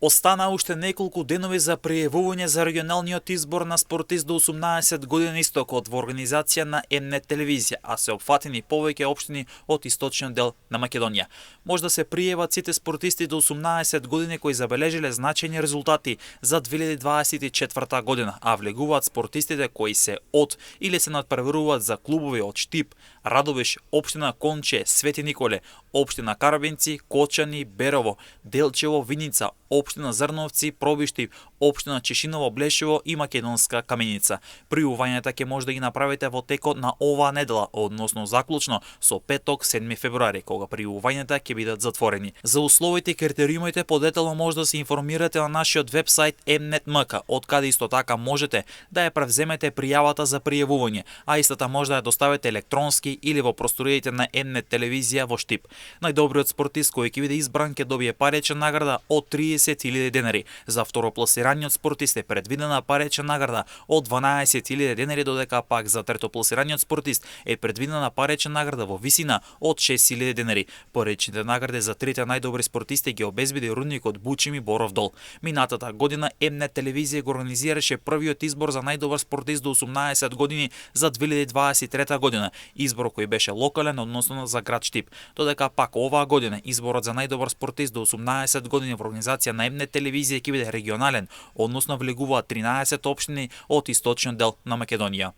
Остана уште неколку денови за пријавување за регионалниот избор на спортист до 18 години истокот во организација на М-нет телевизија, а се опфатени повеќе општини од источниот дел на Македонија. Може да се пријават сите спортисти до 18 години кои забележиле значајни резултати за 2024 година, а влегуваат спортистите кои се од или се надпреваруваат за клубови од Штип, Радовиш, општина Конче, Свети Николе, општина Карабинци, Кочани, Берово, Делчево, Виница, општина Зрновци, Пробишти, општина Чешиново, Блешево и Македонска Каменица. Пријавувањата ќе може да ги направите во текот на оваа недела, односно заклучно со петок 7 февруари, кога пријавувањата ќе бидат затворени. За условите и критериумите подетално може да се информирате на нашиот вебсайт mnet.mk, од каде исто така можете да ја превземете пријавата за пријавување, а истата може да ја доставите електронски или во просториите на М-нет телевизија во Штип. Најдобриот спортист кој ќе биде избран ќе добие парична награда од 30.000 денари. За второпласираниот спортист е предвидена парична награда од 12.000 денари, додека пак за третопласираниот спортист е предвидена парична награда во висина од 6.000 денари. Паричните награди за трите најдобри спортисти ги обезбеди рудникот Бучими Боров Дол. Минатата година М-нет телевизија го организираше првиот избор за најдобар спортист до 18 години за 2023 година. Избор кој беше локален, односно за град Штип. Додека пак оваа година изборот за најдобар спортист до 18 години во организација на М-нет телевизија ќе биде регионален, односно влегуваат 13 општини од источниот дел на Македонија.